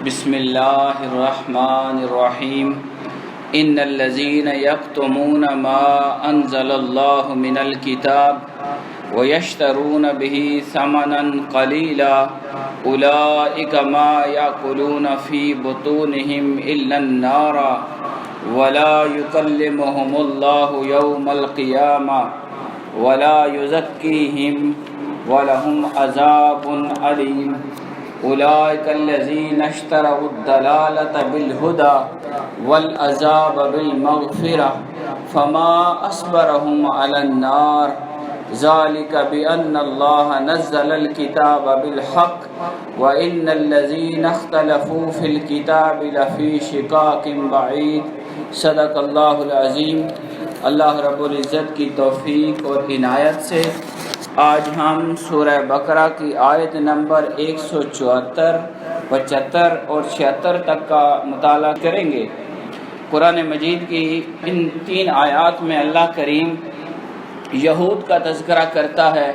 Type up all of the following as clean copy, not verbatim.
بسم اللہ الرحمن الرحیم ان الذین یکتمون ما انزل اللہ من الکتاب ویشترون به ثمنا قلیلا اولئک ما یأکلون فی بطونہم الا النار ولا یکلمہم اللہ یوم القیامہ ولا یزکیہم ولہم عذاب علیم اولئک الذین اشتروا الضلالۃ بالہدی والعذاب بالمغفرہ فما اصبرهم علی النار ذلک بأن اللہ نزل الکتاب بالحق وإن الذین اختلفوا فی الکتاب لفی شقاق بعید۔ صدق اللہ العظیم۔ اللہ رب العزت کی توفیق اور عنایت سے آج ہم سورہ بقرہ کی آیت نمبر 174، 75 اور 76 تک کا مطالعہ کریں گے۔ قرآن مجید کی ان 3 آیات میں اللہ کریم یہود کا تذکرہ کرتا ہے۔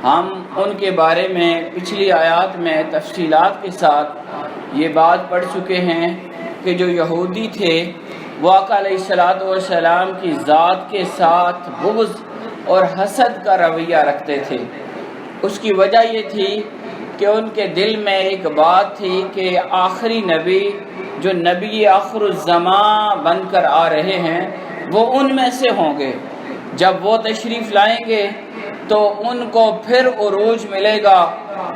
ہم ان کے بارے میں پچھلی آیات میں تفصیلات کے ساتھ یہ بات پڑھ چکے ہیں کہ جو یہودی تھے وہ آقا علیہ السلام کی ذات کے ساتھ بغض اور حسد کا رویہ رکھتے تھے۔ اس کی وجہ یہ تھی کہ ان کے دل میں ایک بات تھی کہ آخری نبی جو نبی آخر الزمان بن کر آ رہے ہیں وہ ان میں سے ہوں گے۔ جب وہ تشریف لائیں گے تو ان کو پھر عروج ملے گا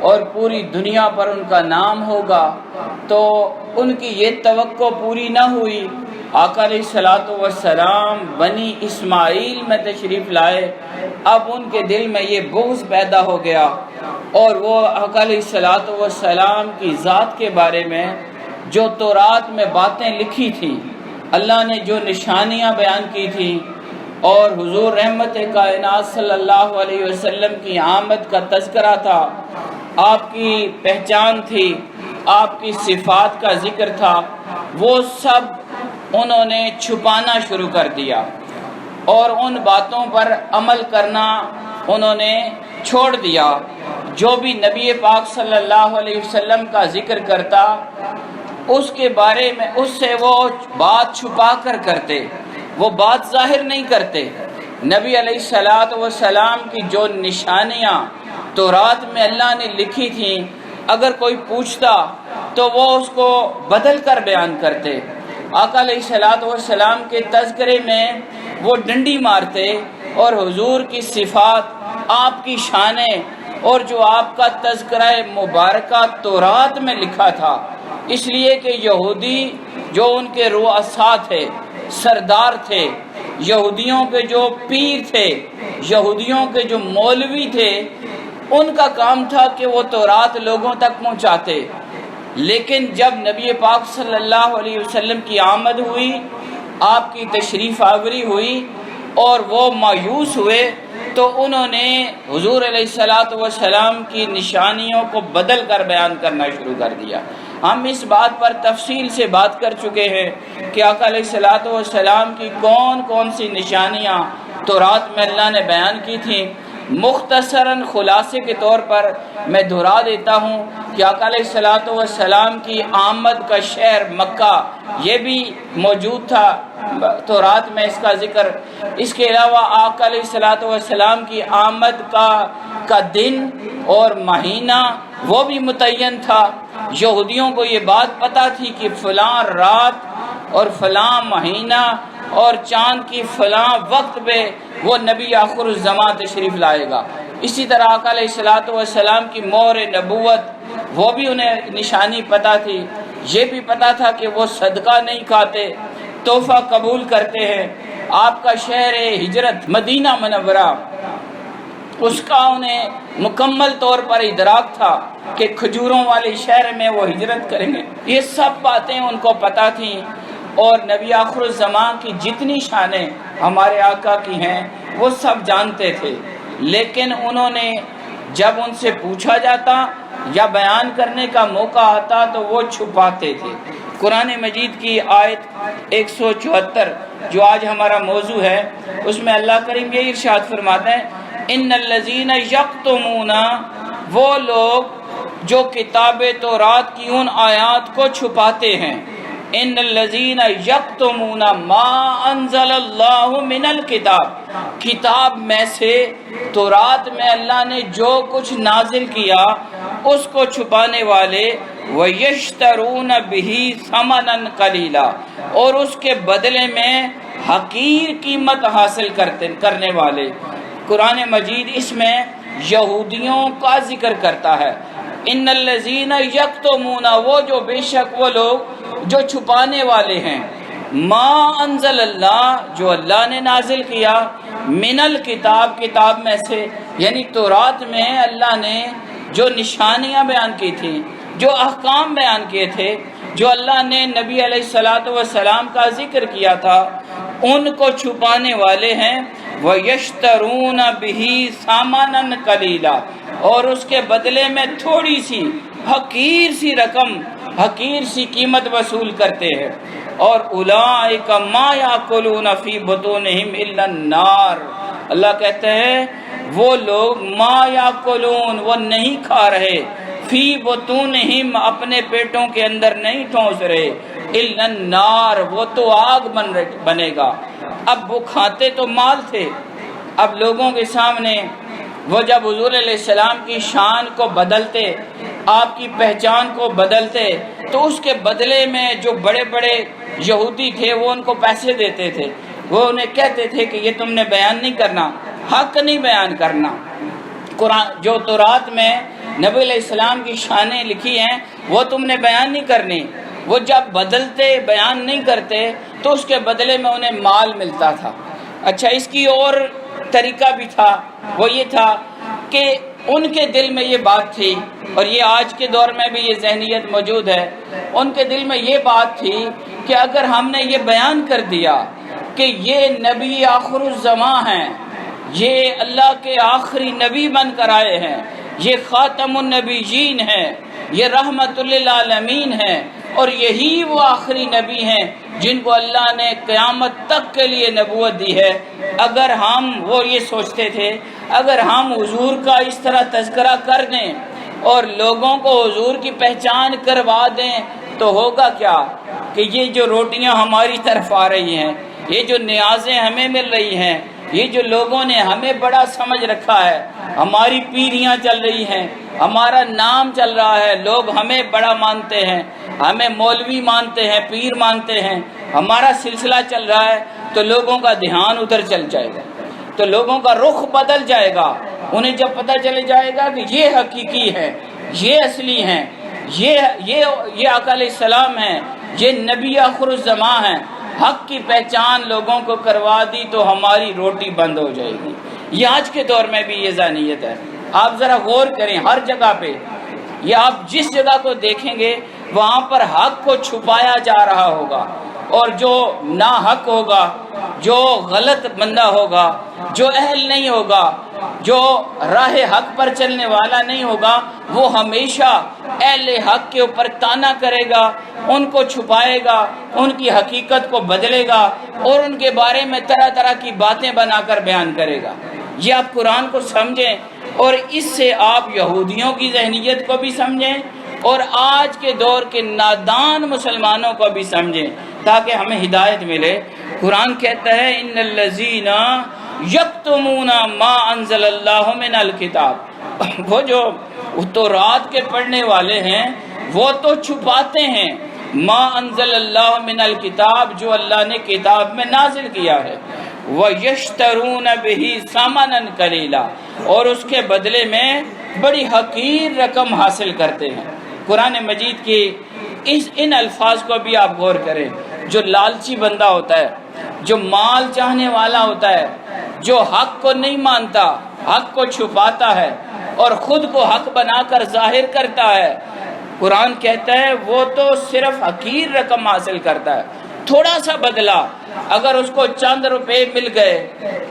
اور پوری دنیا پر ان کا نام ہوگا۔ تو ان کی یہ توقع پوری نہ ہوئی۔ آقا علیہ السلام بنی اسماعیل میں تشریف لائے، اب ان کے دل میں یہ بغض پیدا ہو گیا اور وہ آقا علیہ السلام کی ذات کے بارے میں جو تورات میں باتیں لکھی تھیں، اللہ نے جو نشانیاں بیان کی تھیں اور حضور رحمت کائنات صلی اللہ علیہ وسلم کی آمد کا تذکرہ تھا، آپ کی پہچان تھی، آپ کی صفات کا ذکر تھا، وہ سب انہوں نے چھپانا شروع کر دیا اور ان باتوں پر عمل کرنا انہوں نے چھوڑ دیا۔ جو بھی نبی پاک صلی اللہ علیہ وسلم کا ذکر کرتا اس کے بارے میں اس سے وہ بات چھپا کر کرتے، وہ بات ظاہر نہیں کرتے۔ نبی علیہ السلام کی جو نشانیاں تورات میں اللہ نے لکھی تھیں، اگر کوئی پوچھتا تو وہ اس کو بدل کر بیان کرتے۔ آقا علیہ السلام کے تذکرے میں وہ ڈنڈی مارتے اور حضور کی صفات، آپ کی شانیں اور جو آپ کا تذکرہ مبارکہ تورات میں لکھا تھا، اس لیے کہ یہودی جو ان کے رؤساء تھے، سردار تھے، یہودیوں کے جو پیر تھے، یہودیوں کے جو مولوی تھے، ان کا کام تھا کہ وہ تورات لوگوں تک پہنچاتے۔ لیکن جب نبی پاک صلی اللہ علیہ وسلم کی آمد ہوئی، آپ کی تشریف آوری ہوئی اور وہ مایوس ہوئے تو انہوں نے حضور علیہ السلام کی نشانیوں کو بدل کر بیان کرنا شروع کر دیا۔ ہم اس بات پر تفصیل سے بات کر چکے ہیں کہ آقا علیہ السلام کی کون کون سی نشانیاں تورات میں اللہ نے بیان کی تھیں۔ مختصراً خلاصے کے طور پر میں دہرا دیتا ہوں کہ آقا علیہ السلام کی آمد کا شہر مکہ یہ بھی موجود تھا تورات میں، اس کا ذکر۔ اس کے علاوہ آقا علیہ السلام کی آمد کا دن اور مہینہ وہ بھی متعین تھا۔ یہودیوں کو یہ بات پتہ تھی کہ فلاں رات اور فلاں مہینہ اور چاند کی فلاں وقت پہ وہ نبی آخر الزمان تشریف لائے گا۔ اسی طرح آقا علیہ السلام کی مہر نبوت وہ بھی انہیں نشانی پتہ تھی۔ یہ بھی پتہ تھا کہ وہ صدقہ نہیں کھاتے، تحفہ قبول کرتے ہیں۔ آپ کا شہر ہجرت مدینہ منورہ، اس کا انہیں مکمل طور پر ادراک تھا کہ کھجوروں والے شہر میں وہ ہجرت کریں گے۔ یہ سب باتیں ان کو پتہ تھیں اور نبی آخر الزمان کی جتنی شانیں ہمارے آقا کی ہیں وہ سب جانتے تھے، لیکن انہوں نے جب ان سے پوچھا جاتا یا بیان کرنے کا موقع آتا تو وہ چھپاتے تھے۔ قرآن مجید کی آیت 174 جو آج ہمارا موضوع ہے، اس میں اللہ کریم یہ ارشاد فرماتے ہیں، ان الذین یکتمون، وہ لوگ جو کتاب تورات کی ان آیات کو چھپاتے ہیں۔ ان الذین یکتمون ما انزل اللہ من الکتاب، کتاب میں سے، تورات میں اللہ نے جو کچھ نازل کیا اس کو چھپانے والے، وَيَشْتَرُونَ بِهِ ثَمَنًا قَلِيلًا، اور اس کے بدلے میں حقیر قیمت حاصل کرنے والے۔ قرآن مجید اس میں یہودیوں کا ذکر کرتا ہے۔ ان الذین یکتمون، وہ جو بے شک وہ لوگ جو چھپانے والے ہیں، ما انزل اللہ، جو اللہ نے نازل کیا، من الکتاب، کتاب میں سے، یعنی تورات میں اللہ نے جو نشانیاں بیان کی تھیں، جو احکام بیان کیے تھے، جو اللہ نے نبی علیہ الصلوۃ والسلام کا ذکر کیا تھا، ان کو چھپانے والے ہیں۔ وَيَشْتَرُونَ بِهِ ثَمَنًا قَلِيلًا، اور اس کے بدلے میں تھوڑی سی حقیر سی رقم، حقیر سی قیمت وصول کرتے ہیں۔ اور اولئک ما یاکلون فی بطونہم الا النار، اللہ کہتے ہیں وہ لوگ ما یاکلون، وہ نہیں کھا رہے، فی بطونہم، اپنے پیٹوں کے اندر نہیں ٹھونس رہے، الا النار، وہ تو آگ بنے گا۔ اب وہ کھاتے تو مال تھے، اب لوگوں کے سامنے وہ جب حضور علیہ السلام کی شان کو بدلتے، آپ کی پہچان کو بدلتے، تو اس کے بدلے میں جو بڑے بڑے یہودی تھے وہ ان کو پیسے دیتے تھے، وہ انہیں کہتے تھے کہ یہ تم نے بیان نہیں کرنا، حق نہیں بیان کرنا۔ قرآن جو تورات میں نبی علیہ السلام کی شانیں لکھی ہیں وہ تم نے بیان نہیں کرنی۔ وہ جب بدلتے، بیان نہیں کرتے، تو اس کے بدلے میں انہیں مال ملتا تھا۔ اچھا، اس کی اور طریقہ بھی تھا، وہ یہ تھا کہ ان کے دل میں یہ بات تھی، اور یہ آج کے دور میں بھی یہ ذہنیت موجود ہے، ان کے دل میں یہ بات تھی کہ اگر ہم نے یہ بیان کر دیا کہ یہ نبی آخر الزماں ہیں، یہ اللہ کے آخری نبی بن کر آئے ہیں، یہ خاتم النبیین ہیں، یہ رحمت للعالمین ہیں، اور یہی وہ آخری نبی ہیں جن کو اللہ نے قیامت تک کے لیے نبوت دی ہے، اگر ہم، وہ یہ سوچتے تھے، اگر ہم حضور کا اس طرح تذکرہ کر دیں اور لوگوں کو حضور کی پہچان کروا دیں تو ہوگا کیا کہ یہ جو روٹیاں ہماری طرف آ رہی ہیں، یہ جو نیازیں ہمیں مل رہی ہیں، یہ جو لوگوں نے ہمیں بڑا سمجھ رکھا ہے، ہماری پیریاں چل رہی ہیں، ہمارا نام چل رہا ہے، لوگ ہمیں بڑا مانتے ہیں، ہمیں مولوی مانتے ہیں، پیر مانتے ہیں، ہمارا سلسلہ چل رہا ہے، تو لوگوں کا دھیان ادھر چل جائے گا، تو لوگوں کا رخ بدل جائے گا۔ انہیں جب پتہ چلے جائے گا کہ یہ حقیقی ہے، یہ اصلی ہیں، یہ آقا علیہ السلام ہیں، یہ نبی آخر الزماں ہیں، حق کی پہچان لوگوں کو کروا دی تو ہماری روٹی بند ہو جائے گی۔ یہ آج کے دور میں بھی یہ ذہنیت ہے۔ آپ ذرا غور کریں، ہر جگہ پہ، یہ آپ جس جگہ کو دیکھیں گے وہاں پر حق کو چھپایا جا رہا ہوگا، اور جو ناحق ہوگا، جو غلط بندہ ہوگا، جو اہل نہیں ہوگا، جو راہ حق پر چلنے والا نہیں ہوگا، وہ ہمیشہ اہل حق کے اوپر طعنا کرے گا، ان کو چھپائے گا، ان کی حقیقت کو بدلے گا، اور ان کے بارے میں طرح طرح کی باتیں بنا کر بیان کرے گا۔ یہ آپ قرآن کو سمجھیں، اور اس سے آپ یہودیوں کی ذہنیت کو بھی سمجھیں، اور آج کے دور کے نادان مسلمانوں کو بھی سمجھیں، تاکہ ہمیں ہدایت ملے۔ قرآن کہتا ہے ان الذین یکتمون ما انزل اللہ من الکتاب، وہ جو تورات کے پڑھنے والے ہیں وہ تو چھپاتے ہیں ما انزل اللہ من الکتاب، جو اللہ نے کتاب میں نازل کیا ہے، وَيَشْتَرُونَ بِهِ ثَمَنًا قَلِيلًا، اور اس کے بدلے میں بڑی حقیر رقم حاصل کرتے ہیں۔ قرآن مجید کی ان الفاظ کو بھی آپ غور کریں۔ جو لالچی بندہ ہوتا ہے، جو مال چاہنے والا ہوتا ہے، جو حق کو نہیں مانتا، حق کو چھپاتا ہے اور خود کو حق بنا کر ظاہر کرتا ہے، قرآن کہتا ہے وہ تو صرف حقیر رقم حاصل کرتا ہے۔ تھوڑا سا بدلہ، اگر اس کو چند روپے مل گئے،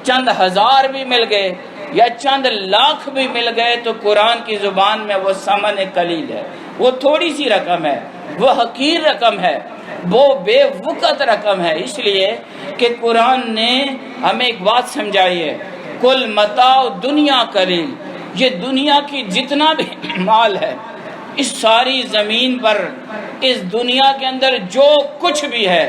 چند ہزار بھی مل گئے، یا چند لاکھ بھی مل گئے، تو قرآن کی زبان میں وہ ثمن قلیل ہے، وہ تھوڑی سی رقم ہے، وہ حقیر رقم ہے، وہ بے وقت رقم ہے۔ اس لیے کہ قرآن نے ہمیں ایک بات سمجھائی ہے، کل متاع دنیا قلیل، یہ دنیا کی جتنا بھی مال ہے اس ساری زمین پر، اس دنیا کے اندر جو کچھ بھی ہے،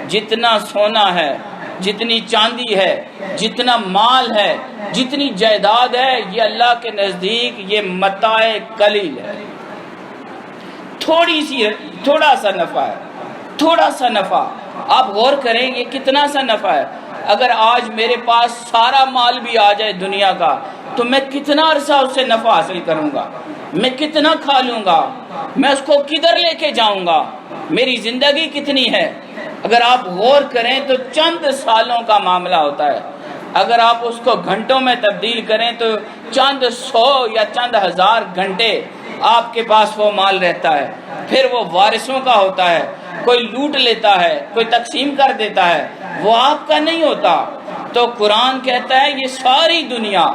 جتنا سونا ہے، جتنی چاندی ہے، جتنا مال ہے، جتنی جائیداد ہے، یہ اللہ کے نزدیک یہ متاع قلیل ہے، تھوڑا سا نفع ہے، تھوڑا سا نفع۔ آپ غور کریں یہ کتنا سا نفع ہے۔ اگر آج میرے پاس سارا مال بھی آ جائے دنیا کا تو میں کتنا عرصہ اس سے نفع حاصل کروں گا، میں کتنا کھا لوں گا، میں اس کو کدھر لے کے جاؤں گا، میری زندگی کتنی ہے۔ اگر آپ غور کریں تو چند سالوں کا معاملہ ہوتا ہے، اگر آپ اس کو گھنٹوں میں تبدیل کریں تو چند سو یا چند ہزار گھنٹے آپ کے پاس وہ مال رہتا ہے، پھر وہ وارثوں کا ہوتا ہے، کوئی لوٹ لیتا ہے، کوئی تقسیم کر دیتا ہے، وہ آپ کا نہیں ہوتا۔ تو قرآن کہتا ہے یہ ساری دنیا،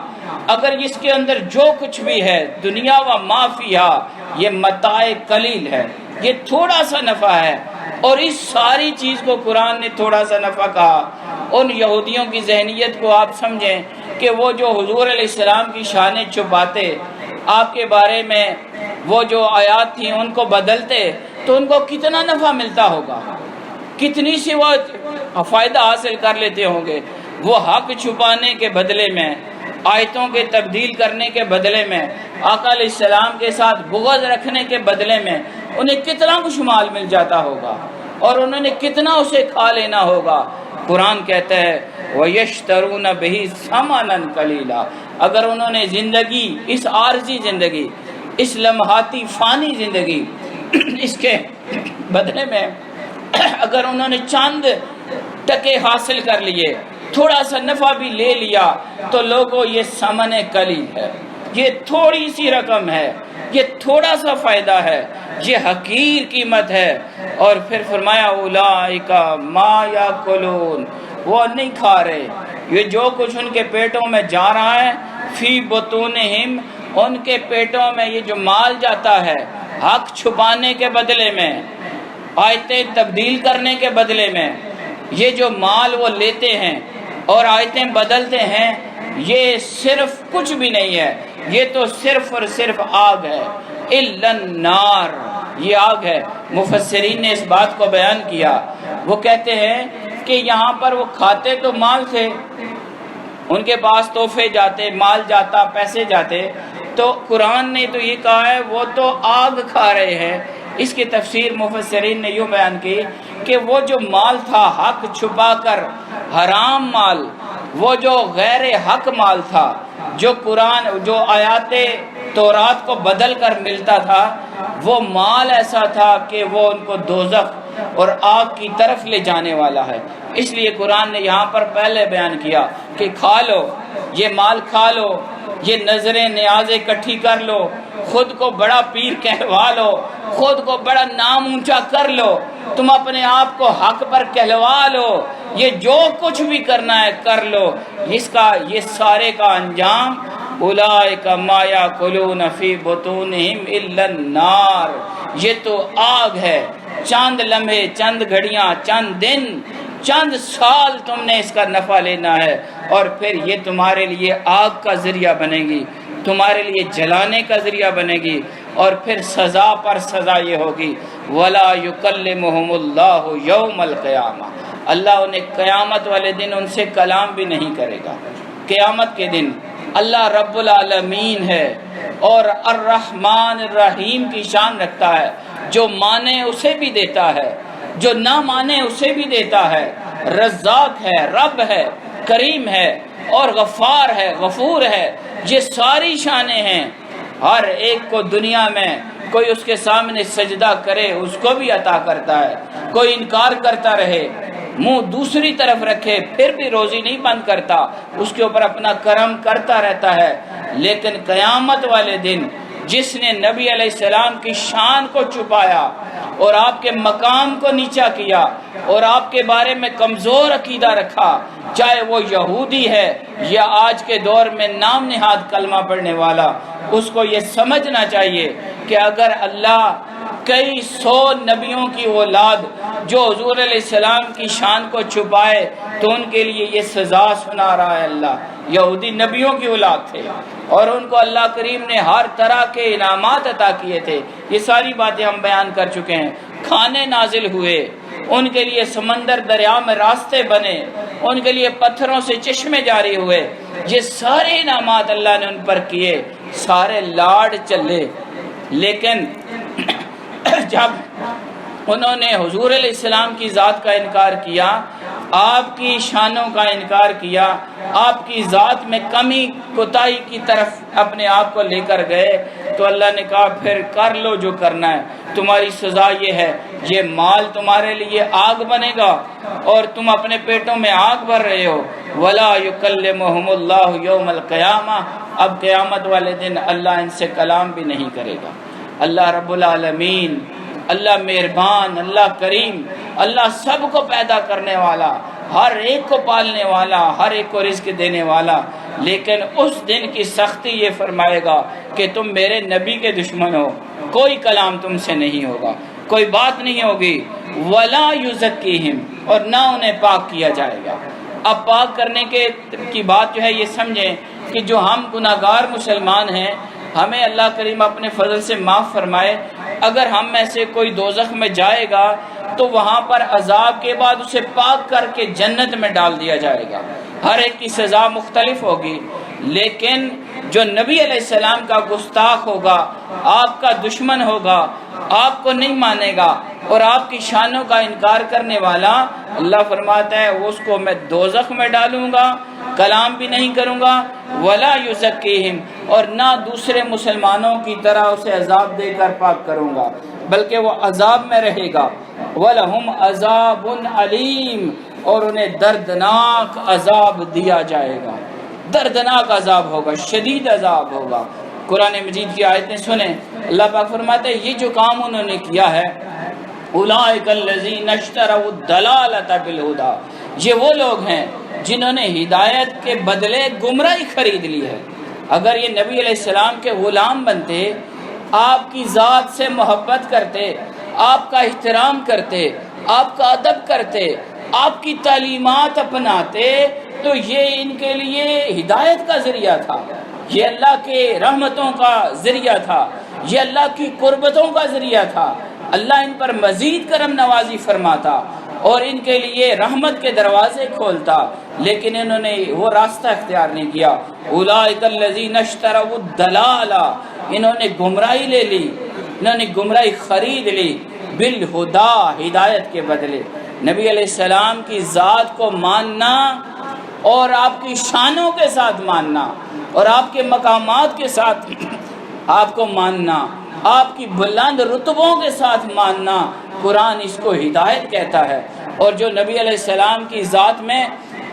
اگر اس کے اندر جو کچھ بھی ہے، دنیا و ما فیہا، یہ متاع قلیل ہے، یہ تھوڑا سا نفع ہے۔ اور اس ساری چیز کو قرآن نے تھوڑا سا نفع کہا۔ ان یہودیوں کی ذہنیت کو آپ سمجھیں کہ وہ جو حضور علیہ السلام کی شانیں چھپاتے، آپ کے بارے میں وہ جو آیات تھیں ان کو بدلتے، تو ان کو کتنا نفع ملتا ہوگا، کتنی سی وہ فائدہ حاصل کر لیتے ہوں گے۔ وہ حق چھپانے کے بدلے میں، آیتوں کے تبدیل کرنے کے بدلے میں، آقا علیہ السلام کے ساتھ بغض رکھنے کے بدلے میں انہیں کتنا کچھ مال مل جاتا ہوگا اور انہوں نے کتنا اسے کھا لینا ہوگا۔ قرآن کہتا ہے وَيَشْتَرُونَ بِهِ ثَمَنًا قَلِيلًا، اگر انہوں نے زندگی، اس عارضی زندگی، اس لمحاتی فانی زندگی، اس کے بدلے میں اگر انہوں نے چند ٹکے حاصل کر لیے، تھوڑا سا نفع بھی لے لیا، تو لوگوں یہ ثمن قلیل ہے، یہ تھوڑی سی رقم ہے، یہ تھوڑا سا فائدہ ہے، یہ حقیر قیمت ہے۔ اور پھر فرمایا اولئک ما یاکلون، وہ نہیں کھا رہے، یہ جو کچھ ان کے پیٹوں میں جا رہا ہے، فی بطونہم، ان کے پیٹوں میں یہ جو مال جاتا ہے حق چھپانے کے بدلے میں، آیتیں تبدیل کرنے کے بدلے میں، یہ جو مال وہ لیتے ہیں اور آیتیں بدلتے ہیں، یہ صرف کچھ بھی نہیں ہے، یہ تو صرف اور صرف آگ ہے، الا النار، یہ آگ ہے۔ مفسرین نے اس بات کو بیان کیا، وہ کہتے ہیں کہ یہاں پر وہ کھاتے تو مال تھے، ان کے پاس تحفے جاتے، مال جاتا، پیسے جاتے، تو قرآن نے تو یہ کہا ہے وہ تو آگ کھا رہے ہیں۔ اس کی تفسیر مفسرین نے یوں بیان کی کہ وہ جو مال تھا حق چھپا کر حرام مال، وہ جو غیر حق مال تھا، جو قرآن، جو آیات تورات کو بدل کر ملتا تھا، وہ مال ایسا تھا کہ وہ ان کو دوزخ اور آگ کی طرف لے جانے والا ہے۔ اس لیے قرآن نے یہاں پر پہلے بیان کیا کہ کھا لو، یہ مال کھا لو، یہ نظریں نیازیں اکٹھی کر لو، خود کو بڑا پیر کہلوا لو، خود کو بڑا نام اونچا کر لو، تم اپنے آپ کو حق پر کہلوا لو، یہ جو کچھ بھی کرنا ہے کر لو، اس کا یہ سارے کا انجام اولئک ما یاکلون فی بطونہم الا النار، یہ تو آگ ہے۔ چند لمحے، چند گھڑیاں، چند دن، چند سال تم نے اس کا نفع لینا ہے، اور پھر یہ تمہارے لیے آگ کا ذریعہ بنے گی، تمہارے لیے جلانے کا ذریعہ بنے گی، اور پھر سزا پر سزا یہ ہوگی وَلَا يُكَلِّمُهُمُ اللَّهُ يَوْمَ الْقِيَامَةِ، اللہ انہیں قیامت والے دن ان سے کلام بھی نہیں کرے گا۔ قیامت کے دن اللہ رب العالمین ہے اور الرحمن الرحیم کی شان رکھتا ہے، جو مانے اسے بھی دیتا ہے، جو نہ مانے اسے بھی دیتا ہے، رزاق ہے، رب ہے، کریم ہے، اور غفار ہے، غفور ہے، یہ ساری شانیں ہیں۔ ہر ایک کو دنیا میں کوئی اس کے سامنے سجدہ کرے اس کو بھی عطا کرتا ہے، کوئی انکار کرتا رہے، منہ دوسری طرف رکھے پھر بھی روزی نہیں بند کرتا، اس کے اوپر اپنا کرم کرتا رہتا ہے۔ لیکن قیامت والے دن جس نے نبی علیہ السلام کی شان کو چھپایا اور آپ کے مقام کو نیچا کیا اور آپ کے بارے میں کمزور عقیدہ رکھا، چاہے وہ یہودی ہے یا آج کے دور میں نام نہاد کلمہ پڑھنے والا، اس کو یہ سمجھنا چاہیے کہ اگر اللہ کئی سو نبیوں کی اولاد جو حضور علیہ السلام کی شان کو چھپائے تو ان کے لیے یہ سزا سنا رہا ہے اللہ۔ یہودی نبیوں کی اولاد تھے اور ان کو اللہ کریم نے ہر طرح کے انعامات عطا کیے تھے، یہ ساری باتیں ہم بیان کر چکے ہیں۔ کھانے نازل ہوئے، ان کے لیے سمندر دریا میں راستے بنے، ان کے لیے پتھروں سے چشمے جاری ہوئے، یہ سارے انعامات اللہ نے ان پر کیے، سارے لاڈ چلے۔ لیکن جب انہوں نے حضور علیہ السلام کی ذات کا انکار کیا، آپ کی شانوں کا انکار کیا، آپ کی ذات میں کمی کوتاہی کی طرف اپنے آپ کو لے کر گئے، تو اللہ نے کہا پھر کر لو جو کرنا ہے، تمہاری سزا یہ ہے، یہ مال تمہارے لیے آگ بنے گا اور تم اپنے پیٹوں میں آگ بھر رہے ہو۔ وَلَا يُكَلِّمُهُمُ اللَّهُ يَوْمَ الْقِيَامَةِ، اب قیامت والے دن اللہ ان سے کلام بھی نہیں کرے گا۔ اللہ رب العالمین، اللہ مہربان، اللہ کریم، اللہ سب کو پیدا کرنے والا، ہر ایک کو پالنے والا، ہر ایک کو رزق دینے والا، لیکن اس دن کی سختی یہ فرمائے گا کہ تم میرے نبی کے دشمن ہو، کوئی کلام تم سے نہیں ہوگا، کوئی بات نہیں ہوگی۔ وَلَا يُزَكِّيهِمْ، اور نہ انہیں پاک کیا جائے گا۔ اب پاک کرنے کی بات جو ہے یہ سمجھیں کہ جو ہم گناہگار مسلمان ہیں، ہمیں اللہ کریم اپنے فضل سے معاف فرمائے، اگر ہم میں سے کوئی دوزخ میں جائے گا تو وہاں پر عذاب کے بعد اسے پاک کر کے جنت میں ڈال دیا جائے گا۔ ہر ایک کی سزا مختلف ہوگی، لیکن جو نبی علیہ السلام کا گستاخ ہوگا، آپ کا دشمن ہوگا، آپ کو نہیں مانے گا اور آپ کی شانوں کا انکار کرنے والا، اللہ فرماتا ہے اس کو میں دوزخ میں ڈالوں گا، کلام بھی نہیں کروں گا۔ وَلَا يُزَكِّيهِمْ، اور نہ دوسرے مسلمانوں کی طرح اسے عذاب دے کر پاک کروں گا، بلکہ وہ عذاب میں رہے گا۔ وَلَهُمْ عَذَابٌ عَلِيمٌ، اور انہیں دردناک عذاب دیا جائے گا، دردناک عذاب ہوگا، شدید عذاب ہوگا۔ قرآن مجید کی آیتیں سنیں، اللہ پاک فرماتے ہیں یہ جو کام انہوں نے کیا ہے، اولئک الذین اشتروا الضلالۃ بالہدی، یہ وہ لوگ ہیں جنہوں نے ہدایت کے بدلے گمراہی خرید لی ہے۔ اگر یہ نبی علیہ السلام کے غلام بنتے، آپ کی ذات سے محبت کرتے، آپ کا احترام کرتے، آپ کا ادب کرتے، آپ کی تعلیمات اپناتے، تو یہ ان کے لیے ہدایت کا ذریعہ تھا، یہ اللہ کے رحمتوں کا ذریعہ تھا، یہ اللہ کی قربتوں کا ذریعہ تھا، اللہ ان پر مزید کرم نوازی فرماتا اور ان کے لیے رحمت کے دروازے کھولتا، لیکن انہوں نے وہ راستہ اختیار نہیں کیا۔ اولئک الذین اشتروا الضلالہ، انہوں نے گمراہی لے لی، انہوں نے گمراہی خرید لی، بالہدا، ہدایت کے بدلے۔ نبی علیہ السلام کی ذات کو ماننا اور آپ کی شانوں کے ساتھ ماننا اور آپ کے مقامات کے ساتھ آپ کو ماننا، آپ کی بلند رتبوں کے ساتھ ماننا، قرآن اس کو ہدایت کہتا ہے۔ اور جو نبی علیہ السلام کی ذات میں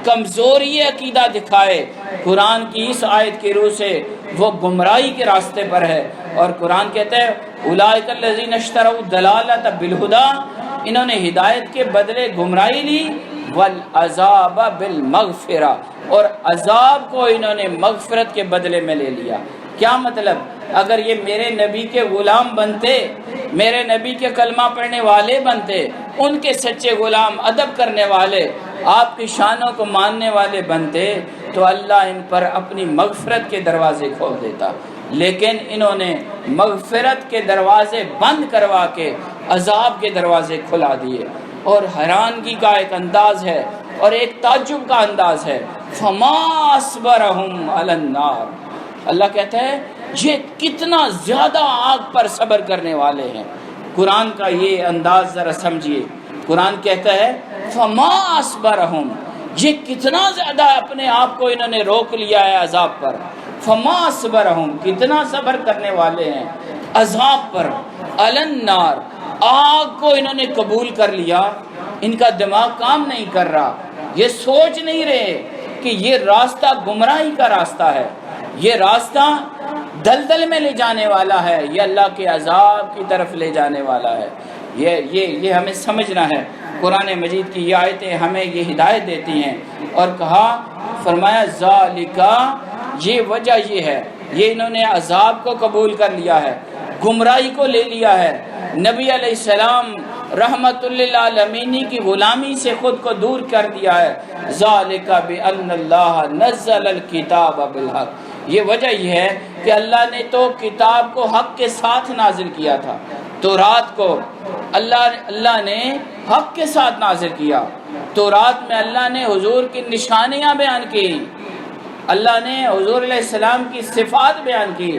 کمزوری عقیدہ دکھائے، قرآن کی اس آیت کی روح سے وہ گمراہی کے راستے پر ہے۔ اور قرآن کہتا ہے اولئک الذین اشتروا الضلالۃ بالہدی، انہوں نے ہدایت کے بدلے گمراہی لی، والعذاب بالمغفرہ، اور عذاب کو انہوں نے مغفرت کے بدلے میں لے لیا۔ کیا مطلب؟ اگر یہ میرے نبی کے غلام بنتے، میرے نبی کے کلمہ پڑھنے والے بنتے، ان کے سچے غلام، ادب کرنے والے، آپ کی شانوں کو ماننے والے بنتے، تو اللہ ان پر اپنی مغفرت کے دروازے کھول دیتا، لیکن انہوں نے مغفرت کے دروازے بند کروا کے عذاب کے دروازے کھلا دیے۔ اور حیرانگی کا ایک انداز ہے اور ایک تعجب کا انداز ہے، فما اصبرہم علی النار، اللہ کہتا ہے یہ کتنا زیادہ آگ پر صبر کرنے والے ہیں۔ قرآن کا یہ انداز ذرا سمجھیے، قرآن کہتا ہے فما اصبرہم، یہ کتنا زیادہ اپنے آپ کو انہوں نے روک لیا ہے عذاب پر، فما اصبرہم، کتنا صبر کرنے والے ہیں عذاب پر، علی النار، آگ کو انہوں نے قبول کر لیا۔ ان کا دماغ کام نہیں کر رہا، یہ سوچ نہیں رہے کہ یہ راستہ گمراہی کا راستہ ہے، یہ راستہ دلدل میں لے جانے والا ہے، یہ اللہ کے عذاب کی طرف لے جانے والا ہے۔ یہ ہمیں سمجھنا ہے۔ قرآن مجید کی یہ آیتیں ہمیں یہ ہدایت دیتی ہیں، اور کہا، فرمایا ذالکا، یہ وجہ یہ ہے، یہ انہوں نے عذاب کو قبول کر لیا ہے، گمراہی کو لے لیا ہے، نبی علیہ السلام رحمت للعالمین کی غلامی سے خود کو دور کر دیا ہے. ذالک بأن اللہ نزل الکتاب بالحق، یہ وجہ یہ ہے کہ اللہ نے تو کتاب کو حق کے ساتھ نازل کیا تھا. تورات کو اللہ نے حق کے ساتھ نازل کیا. تورات میں اللہ نے حضور کی نشانیاں بیان کی، اللہ نے حضور علیہ السلام کی صفات بیان کی،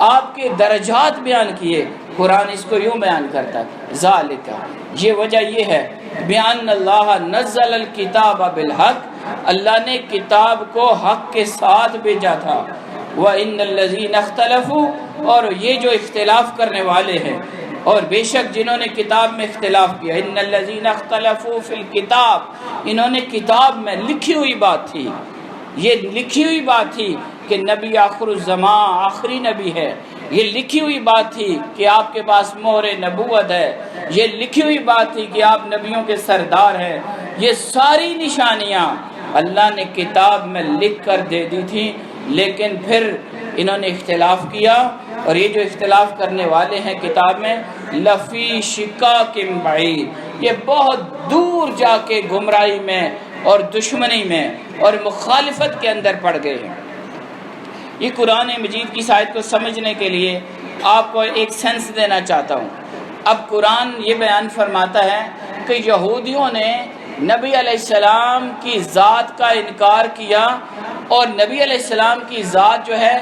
آپ کے درجات بیان کیے. قرآن اس کو یوں بیان کرتا ہے ذالک، یہ وجہ یہ ہے بیان اللہ نزل الکتاب بالحق، اللہ نے کتاب کو حق کے ساتھ بھیجا تھا. وَإِنَّ الَّذِينَ اخْتَلَفُوا، اور یہ جو اختلاف کرنے والے ہیں، اور بے شک جنہوں نے کتاب میں اختلاف کیا، ان الذین اختلفوا فی الکتاب، انہوں نے کتاب میں لکھی ہوئی بات تھی، یہ لکھی ہوئی بات تھی کہ نبی آخر الزمان آخری نبی ہے، یہ لکھی ہوئی بات تھی کہ آپ کے پاس مہر نبوت ہے، یہ لکھی ہوئی بات تھی کہ آپ نبیوں کے سردار ہیں. یہ ساری نشانیاں اللہ نے کتاب میں لکھ کر دے دی تھی، لیکن پھر انہوں نے اختلاف کیا، اور یہ جو اختلاف کرنے والے ہیں کتاب میں لفی شقاق بعید، یہ بہت دور جا کے گمراہی میں اور دشمنی میں اور مخالفت کے اندر پڑ گئے ہیں. یہ قرآن مجید کی آیت کو سمجھنے کے لیے آپ کو ایک سینس دینا چاہتا ہوں. اب قرآن یہ بیان فرماتا ہے کہ یہودیوں نے نبی علیہ السلام کی ذات کا انکار کیا، اور نبی علیہ السلام کی ذات جو ہے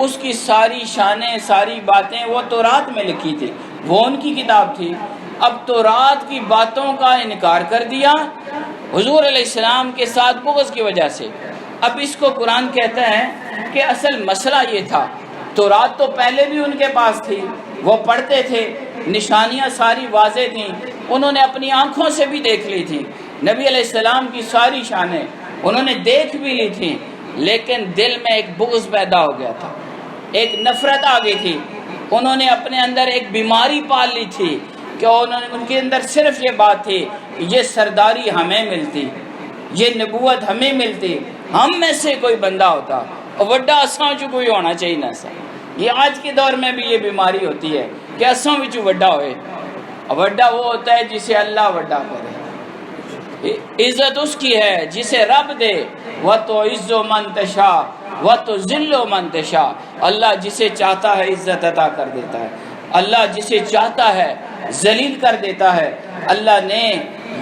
اس کی ساری شانیں ساری باتیں وہ تورات میں لکھی تھی، وہ ان کی کتاب تھی. اب تورات کی باتوں کا انکار کر دیا حضور علیہ السلام کے ساتھ بغض کی وجہ سے. اب اس کو قرآن کہتا ہے کہ اصل مسئلہ یہ تھا، تورات تو پہلے بھی ان کے پاس تھی، وہ پڑھتے تھے، نشانیاں ساری واضح تھیں، انہوں نے اپنی آنکھوں سے بھی دیکھ لی تھی، نبی علیہ السلام کی ساری شانیں انہوں نے دیکھ بھی لی تھیں، لیکن دل میں ایک بغض پیدا ہو گیا تھا، ایک نفرت آ گئی تھی. انہوں نے اپنے اندر ایک بیماری پال لی تھی کہ ان کے اندر صرف یہ بات تھی یہ سرداری ہمیں ملتی، یہ نبوت ہمیں ملتی، ہم میں سے کوئی بندہ ہوتا اور وڈا اساں جو کوئی ہونا چاہیے نہ سا. یہ آج کے دور میں بھی یہ بیماری ہوتی ہے کہ اساں وچ وڈا ہوئے، وڈا وہ ہوتا ہے جسے اللہ وڈا کرے. عزت اس کی ہے جسے رب دے، وَتُعِزُّ مَن تَشَاءُ وَتُذِلُّ مَن تَشَاءُ، اللہ جسے چاہتا ہے عزت عطا کر دیتا ہے، اللہ جسے چاہتا ہے ذلیل کر دیتا ہے. اللہ نے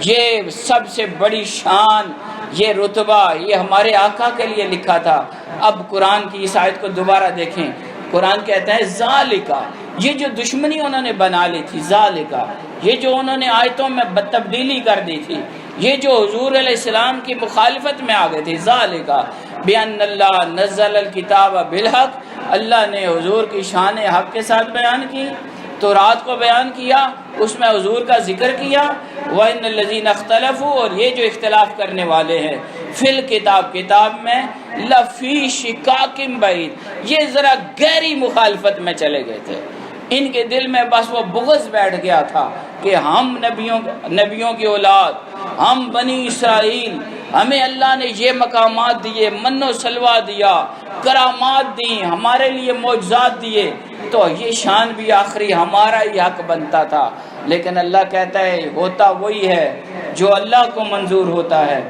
یہ سب سے بڑی شان، یہ رتبہ یہ ہمارے آقا کے لیے لکھا تھا. اب قرآن کی اس آیت کو دوبارہ دیکھیں، قرآن کہتا ہے ذالکا، یہ جو دشمنی انہوں نے بنا لی تھی، ذالکا یہ جو انہوں نے آیتوں میں تبدیلی کر دی تھی، یہ جو حضور علیہ السلام کی مخالفت میں آ گئے تھے، ذالکا بأن اللہ نزل الکتاب بالحق، اللہ نے حضور کی شان حق کے ساتھ بیان کی، تورات کو بیان کیا، اس میں حضور کا ذکر کیا. وَإِنَّ الَّذِينَ اخْتَلَفُوا، اور یہ جو اختلاف کرنے والے ہیں فی الکتاب، کتاب میں لفی شقاق بعید، یہ ذرا گہری مخالفت میں چلے گئے تھے. ان کے دل میں بس وہ بغض بیٹھ گیا تھا کہ ہم نبیوں کی اولاد، ہم بنی اسرائیل، ہمیں اللہ نے یہ مقامات دیے، من و سلوہ دیا، کرامات دیں، ہمارے لیے معجزات دیے، تو یہ شان بھی آخری ہمارا ہی حق بنتا تھا. لیکن اللہ کہتا ہے ہوتا وہی ہے جو اللہ کو منظور ہوتا ہے.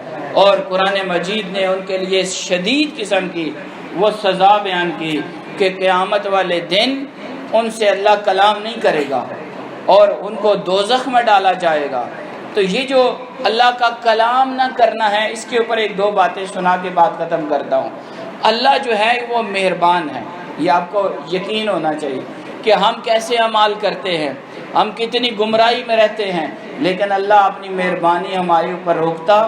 اور قرآن مجید نے ان کے لیے شدید قسم کی وہ سزا بیان کی کہ قیامت والے دن ان سے اللہ کلام نہیں کرے گا اور ان کو دوزخ میں ڈالا جائے گا. تو یہ جو اللہ کا کلام نہ کرنا ہے، اس کے اوپر ایک دو باتیں سنا کے بات ختم کرتا ہوں. اللہ جو ہے وہ مہربان ہے، یہ آپ کو یقین ہونا چاہیے کہ ہم کیسے اعمال کرتے ہیں، ہم کتنی گمراہی میں رہتے ہیں، لیکن اللہ اپنی مہربانی ہمارے اوپر روکتا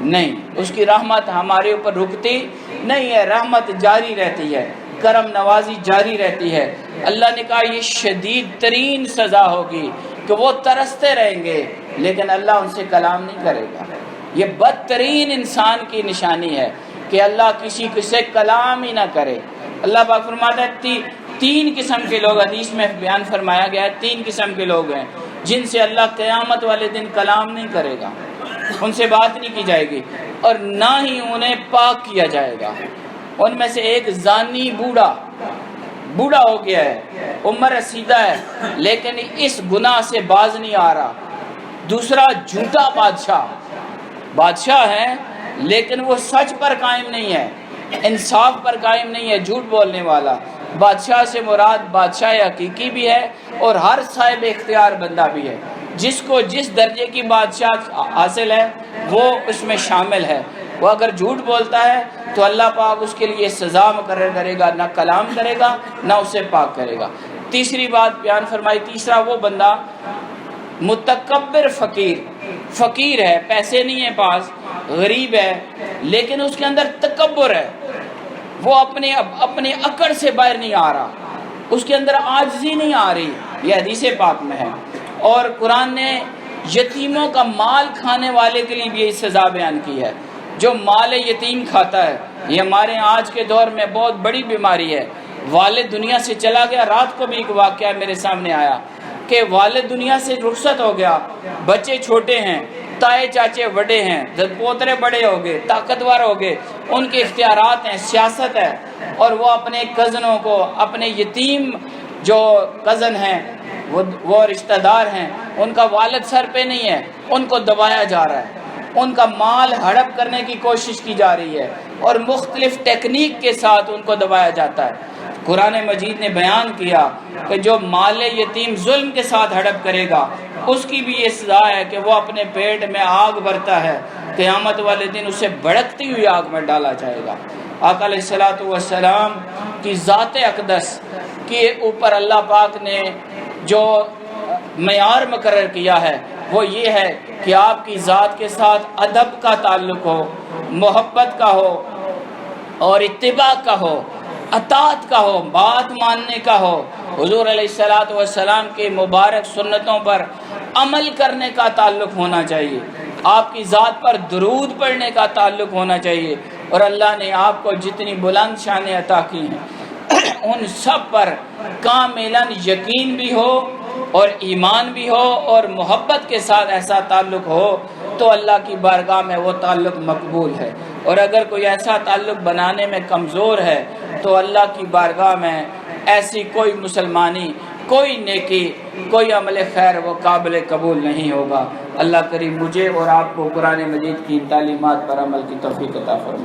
نہیں، اس کی رحمت ہمارے اوپر رکتی نہیں ہے، رحمت جاری رہتی ہے، کرم نوازی جاری رہتی ہے. اللہ نے کہا یہ شدید ترین سزا ہوگی کہ وہ ترستے رہیں گے، لیکن اللہ ان سے کلام نہیں کرے گا. یہ بدترین انسان کی نشانی ہے کہ اللہ کسی سے کلام ہی نہ کرے. اللہ پاک فرماتا ہے تین قسم کے لوگ، حدیث میں بیان فرمایا گیا ہے، تین قسم کے لوگ ہیں جن سے اللہ قیامت والے دن کلام نہیں کرے گا، ان سے بات نہیں کی جائے گی اور نہ ہی انہیں پاک کیا جائے گا. ان میں سے ایک زانی بوڑھا، بوڑھا ہو گیا ہے، عمر رسیدہ ہے، لیکن اس گناہ سے باز نہیں آ رہا۔ دوسرا جھوٹا بادشاہ ہے لیکن وہ سچ پر قائم نہیں ہے، انصاف پر قائم نہیں ہے، جھوٹ بولنے والا۔ بادشاہ سے مراد بادشاہ حقیقی بھی ہے اور ہر صاحب اختیار بندہ بھی ہے، جس کو جس درجے کی بادشاہ حاصل ہے وہ اس میں شامل ہے۔ وہ اگر جھوٹ بولتا ہے تو اللہ پاک اس کے لیے سزا مقرر کرے گا، نہ کلام کرے گا نہ اسے پاک کرے گا۔ تیسری بات بیان فرمائی، تیسرا وہ بندہ متکبر فقیر ہے، پیسے نہیں ہے پاس، غریب ہے، لیکن اس کے اندر تکبر ہے، وہ اپنے عقل سے باہر نہیں آ رہا، اس کے اندر عاجزی نہیں آ رہی۔ یہ حدیث پاک میں ہے۔ اور قرآن نے یتیموں کا مال کھانے والے کے لیے بھی یہ سزا بیان کی ہے، جو مال یتیم کھاتا ہے۔ یہ ہمارے آج کے دور میں بہت بڑی بیماری ہے۔ والد دنیا سے چلا گیا، رات کو بھی ایک واقعہ میرے سامنے آیا کہ والد دنیا سے رخصت ہو گیا، بچے چھوٹے ہیں، تائے چاچے بڑے ہیں، پوترے بڑے ہو گئے، طاقتور ہو گئے، ان کے اختیارات ہیں، سیاست ہے، اور وہ اپنے کزنوں کو، اپنے یتیم جو کزن ہیں، وہ رشتہ دار ہیں، ان کا والد سر پہ نہیں ہے، ان کو دبایا جا رہا ہے، ان کا مال ہڑپ کرنے کی کوشش کی جا رہی ہے اور مختلف ٹیکنیک کے ساتھ ان کو دبایا جاتا ہے۔ قرآن مجید نے بیان کیا کہ جو مال یتیم ظلم کے ساتھ ہڑپ کرے گا اس کی بھی یہ سزا ہے کہ وہ اپنے پیٹ میں آگ بھرتا ہے، قیامت والے دن اسے بھڑکتی ہوئی آگ میں ڈالا جائے گا۔ آقا علیہ الصلوۃ والسلام کی ذات اقدس کے اوپر اللہ پاک نے جو معیار مقرر کیا ہے وہ یہ ہے کہ آپ کی ذات کے ساتھ ادب کا تعلق ہو، محبت کا ہو اور اتباع کا ہو، اطاعت کا ہو، بات ماننے کا ہو، حضور علیہ الصلوۃ والسلام کے مبارک سنتوں پر عمل کرنے کا تعلق ہونا چاہیے، آپ کی ذات پر درود پڑھنے کا تعلق ہونا چاہیے، اور اللہ نے آپ کو جتنی بلند شانیں عطا کی ہیں ان سب پر کاملاً یقین بھی ہو اور ایمان بھی ہو اور محبت کے ساتھ ایسا تعلق ہو تو اللہ کی بارگاہ میں وہ تعلق مقبول ہے۔ اور اگر کوئی ایسا تعلق بنانے میں کمزور ہے تو اللہ کی بارگاہ میں ایسی کوئی مسلمانی، کوئی نیکی، کوئی عمل خیر وہ قابل قبول نہیں ہوگا۔ اللہ کریم مجھے اور آپ کو قرآن مجید کی تعلیمات پر عمل کی توفیق عطا فرمائے۔